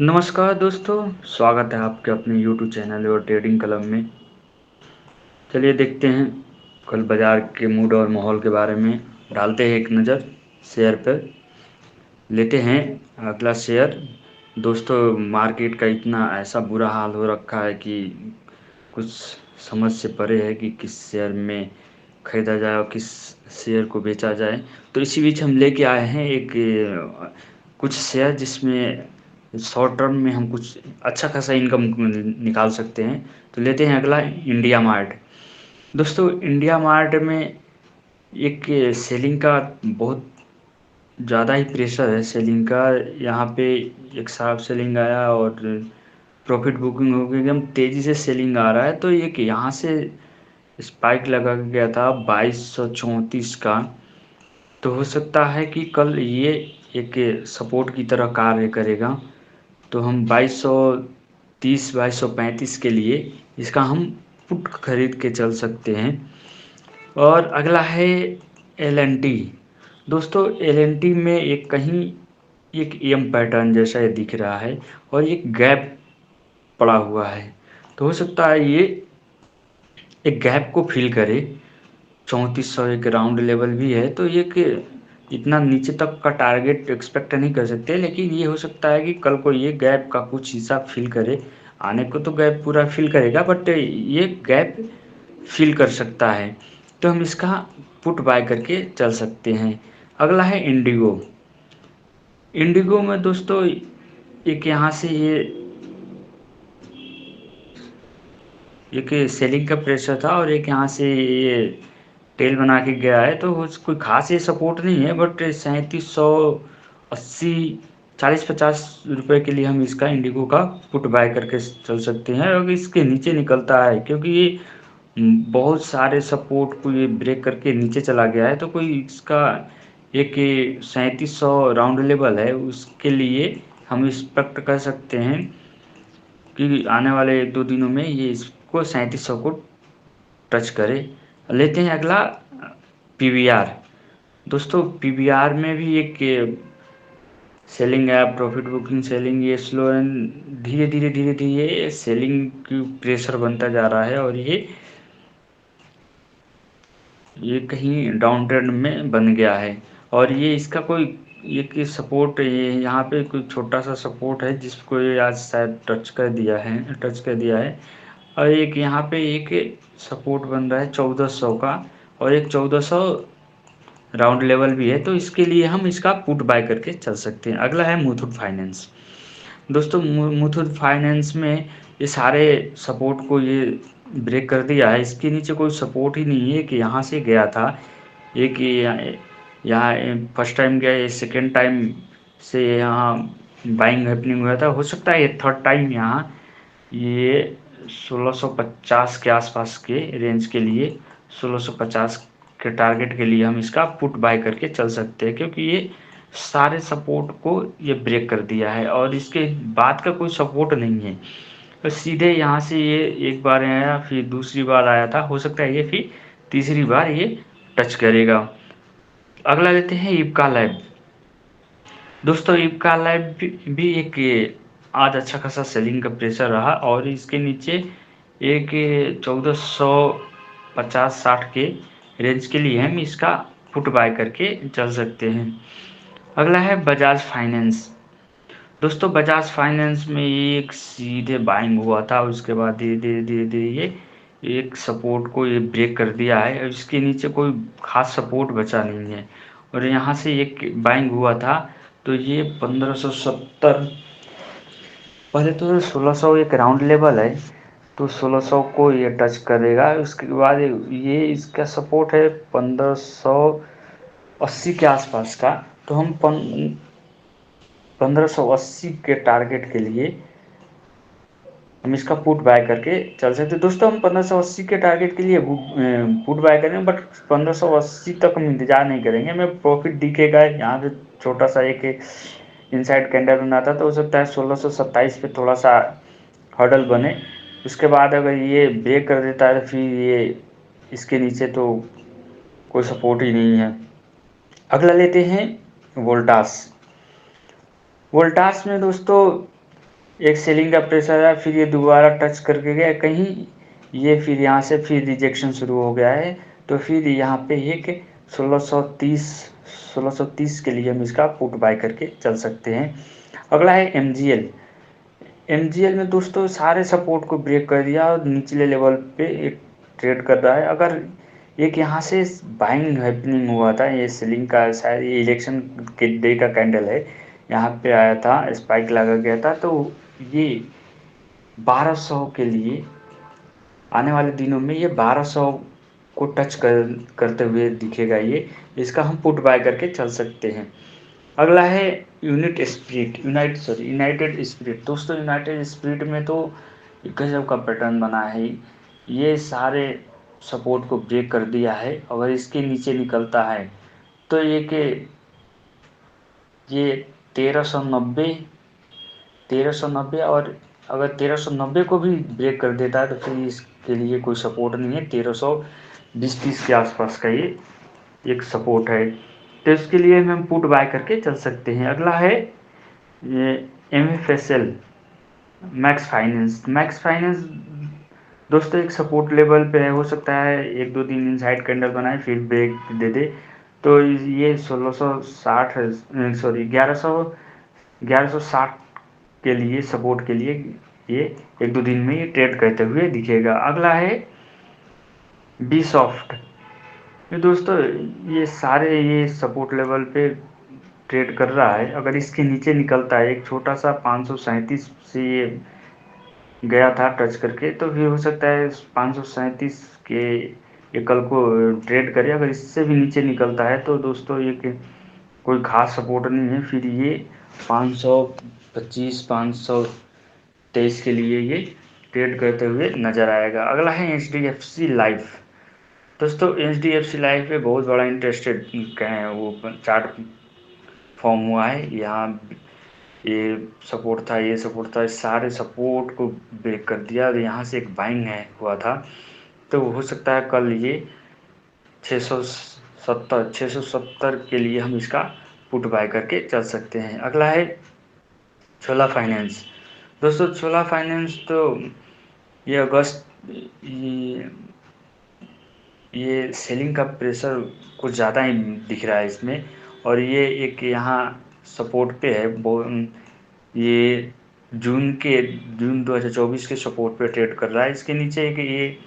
नमस्कार दोस्तों, स्वागत है आपके अपने यूट्यूब चैनल और ट्रेडिंग क्लब में। चलिए देखते हैं कल बाज़ार के मूड और माहौल के बारे में, डालते हैं एक नज़र शेयर पर। लेते हैं अगला शेयर। दोस्तों, मार्केट का इतना ऐसा बुरा हाल हो रखा है कि कुछ समझ से परे है कि किस शेयर में ख़रीदा जाए और किस शेयर को बेचा जाए। तो इसी बीच हम लेके आए हैं कुछ शेयर जिसमें शॉर्ट टर्म में हम कुछ अच्छा खासा इनकम निकाल सकते हैं। तो लेते हैं अगला इंडिया मार्ट। दोस्तों, इंडिया मार्ट में एक सेलिंग का बहुत ज़्यादा ही प्रेशर है सेलिंग का। यहाँ पे एक साफ सेलिंग आया और प्रॉफिट बुकिंग हो गई, एकदम तेज़ी से सेलिंग आ रहा है। तो एक यहाँ से स्पाइक लगा के गया था 2234 का। तो हो सकता है कि कल ये एक सपोर्ट की तरह कार्य करेगा। तो हम 2230 2235 के लिए इसका हम पुट खरीद के चल सकते हैं। और अगला है एल एन टी। दोस्तों, एल एन टी में एक कहीं एक एम पैटर्न जैसा ये दिख रहा है और एक गैप पड़ा हुआ है। तो हो सकता है ये एक गैप को फिल करे। 3400 एक राउंड लेवल भी है, तो ये कि इतना नीचे तक का टारगेट एक्सपेक्ट नहीं कर सकते, लेकिन ये हो सकता है कि कल को ये गैप का कुछ हिस्सा फिल करे। आने को तो गैप पूरा फिल करेगा, बट ये गैप फिल कर सकता है। तो हम इसका पुट बाय करके चल सकते हैं। अगला है इंडिगो। इंडिगो में दोस्तों एक यहाँ से एक सेलिंग का प्रेशर था और एक यहाँ से ये टेल बना के गया है। तो कोई खास ये सपोर्ट नहीं है, बट 3780 40-50 रुपये के लिए हम इसका इंडिगो का पुट बाय करके चल सकते हैं। और इसके नीचे निकलता है क्योंकि ये बहुत सारे सपोर्ट को ये ब्रेक करके नीचे चला गया है। तो कोई इसका एक 3700 राउंड लेवल है, उसके लिए हम एक्सपेक्ट कर सकते हैं कि आने वाले 1-2 दिनों में ये इसको 3700 को टच करे। लेते हैं अगला पीवीआर। दोस्तों, पीवीआर में भी एक सेलिंग है, प्रॉफिट बुकिंग सेलिंग। ये स्लो एंड धीरे धीरे सेलिंग की प्रेशर बनता जा रहा है और ये कहीं डाउन ट्रेंड में बन गया है। और ये इसका कोई एक सपोर्ट, ये यहाँ पे कोई छोटा सा सपोर्ट है जिसको ये आज शायद टच कर दिया है। और एक यहाँ पे एक सपोर्ट बन रहा है 1400 का, और एक 1400 राउंड लेवल भी है। तो इसके लिए हम इसका पुट बाय करके चल सकते हैं। अगला है मुथूट फाइनेंस। दोस्तों, मुथूट फाइनेंस में ये सारे सपोर्ट को ये ब्रेक कर दिया है। इसके नीचे कोई सपोर्ट ही नहीं है कि यहाँ से गया था एक यहाँ फर्स्ट टाइम गया, ये सेकेंड टाइम से यहाँ बाइंग हैपनिंग हुआ था। हो सकता है ये थर्ड टाइम यहाँ ये 1650 के आसपास के रेंज के लिए 1650 के टारगेट के लिए हम इसका पुट बाय करके चल सकते हैं, क्योंकि ये सारे सपोर्ट को ये ब्रेक कर दिया है और इसके बाद का कोई सपोर्ट नहीं है। तो सीधे यहाँ से ये एक बार आया, फिर दूसरी बार आया था, हो सकता है ये फिर तीसरी बार ये टच करेगा। अगला लेते हैं इब्का लैब। दोस्तों, इब्का लैब भी एक आज अच्छा खासा सेलिंग का प्रेशर रहा और इसके नीचे एक 1450-60 के रेंज के लिए हम इसका पुट बाय करके चल सकते हैं। अगला है बजाज फाइनेंस। दोस्तों, बजाज फाइनेंस में एक सीधे बाइंग हुआ था, उसके बाद धीरे धीरे धीरे धीरे ये एक सपोर्ट को ये ब्रेक कर दिया है और इसके नीचे कोई खास सपोर्ट बचा नहीं है। और यहाँ से एक बाइंग हुआ था, तो ये 1570, पहले तो 1600 एक राउंड लेवल है, तो 1600 को ये टच करेगा। उसके बाद ये इसका सपोर्ट है 1580 के आसपास का। तो हम 1580 के टारगेट के लिए हम इसका पुट बाय करके चल सकते हैं। दोस्तों, हम 1580 के टारगेट के लिए पुट बाय करेंगे, बट 1580 तक हम इंतजार नहीं करेंगे। हमें प्रॉफिट दिखेगा यहाँ पे छोटा सा एक इनसाइड कैंडल बना था, तो हो सकता है 1627 पे थोड़ा सा हर्डल बने। उसके बाद अगर ये ब्रेक कर देता है तो फिर ये इसके नीचे तो कोई सपोर्ट ही नहीं है। अगला लेते हैं वोल्टास। वोल्टास में दोस्तों एक सेलिंग का प्रेशर आया, फिर ये दोबारा टच करके गया कहीं, ये फिर यहाँ से फिर रिजेक्शन शुरू हो गया है। तो फिर यहाँ पे एक 1630 के लिए हम इसका पुट बाय करके चल सकते हैं। अगला है एमजीएल। एमजीएल में दोस्तों सारे सपोर्ट को ब्रेक कर दिया और निचले लेवल पे एक ट्रेड कर रहा है। अगर एक यहाँ से बाइंग हैपनिंग हुआ था, ये सेलिंग का शायद ये इलेक्शन के डे का कैंडल है, यहाँ पे आया था, स्पाइक लगा गया था। तो ये 1200 के लिए आने वाले दिनों में ये 1200 को टच करते हुए दिखेगा ये, इसका हम पुट बाय करके चल सकते हैं। अगला है यूनाइटेड स्पिरिट। दोस्तों यूनाइटेड स्पिरिट में तो गजब का पैटर्न बना है, ये सारे सपोर्ट को ब्रेक कर दिया है। अगर इसके नीचे निकलता है तो ये 1390 और अगर 1390 को भी ब्रेक कर देता है तो फिर इसके लिए कोई सपोर्ट नहीं है। 1320-30 के आसपास का ये एक सपोर्ट है, तो इसके लिए हम पुट बाय करके चल सकते हैं। अगला है ये एमएफएसएल मैक्स फाइनेंस। दोस्तों एक सपोर्ट लेवल पे है, हो सकता है 1-2 दिन इनसाइड कैंडल बनाए फिर ब्रेक दे दे। तो ये 1160 के लिए सपोर्ट के लिए ये 1-2 दिन में ये ट्रेड करते हुए दिखेगा। अगला है बी सॉफ्ट। ये दोस्तों ये सारे ये सपोर्ट लेवल पे ट्रेड कर रहा है। अगर इसके नीचे निकलता है, एक छोटा सा 537 से ये गया था टच करके, तो फिर हो सकता है 537 के ये कल को ट्रेड करे। अगर इससे भी नीचे निकलता है तो दोस्तों ये कोई खास सपोर्ट नहीं है, फिर ये 525 523 के लिए ये ट्रेड करते हुए नज़र आएगा। अगला है एचडीएफसी लाइफ। दोस्तों एचडीएफसी लाइफ पे बहुत बड़ा इंटरेस्टेड कहें वो चार्ट फॉर्म हुआ है। यहाँ ये सपोर्ट था, ये सपोर्ट था, सारे सपोर्ट को ब्रेक कर दिया और यहाँ से एक बाइंग है हुआ था। तो हो सकता है कल ये 670 के लिए हम इसका पुट बाय करके चल सकते हैं। अगला है छोला फाइनेंस। दोस्तों छोला फाइनेंस तो ये ये सेलिंग का प्रेशर कुछ ज़्यादा ही दिख रहा है इसमें, और ये एक यहाँ सपोर्ट पे है। ये जून 2024 के सपोर्ट पे ट्रेड कर रहा है। इसके नीचे एक ये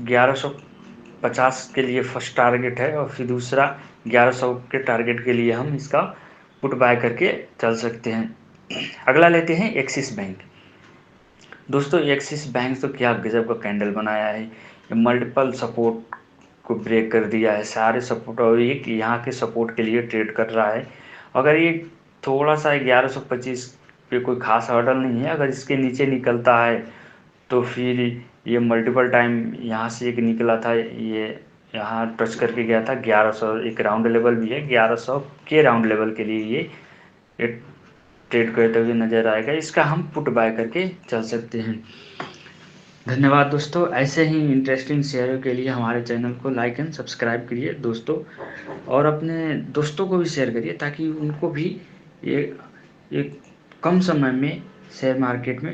1150 के लिए फर्स्ट टारगेट है और फिर दूसरा 1100 के टारगेट के लिए हम इसका पुट बाय करके चल सकते हैं। अगला लेते हैं एक्सिस बैंक। दोस्तों एक्सिस बैंक तो क्या गजब का कैंडल बनाया है, ये मल्टीपल सपोर्ट को ब्रेक कर दिया है, सारे सपोर्ट, और एक यहाँ के सपोर्ट के लिए ट्रेड कर रहा है। अगर ये थोड़ा सा 1125 पे कोई खास हर्डल नहीं है, अगर इसके नीचे निकलता है तो फिर ये मल्टीपल टाइम यहाँ से एक निकला था, ये यहाँ टच करके गया था 1100, एक राउंड लेवल भी है, 1100 के राउंड लेवल के लिए ये ट्रेड करते हुए नज़र आएगा। इसका हम पुट बाय करके चल सकते हैं। धन्यवाद दोस्तों, ऐसे ही इंटरेस्टिंग शेयरों के लिए हमारे चैनल को लाइक एंड सब्सक्राइब करिए दोस्तों, और अपने दोस्तों को भी शेयर करिए ताकि उनको भी ये कम समय में शेयर मार्केट में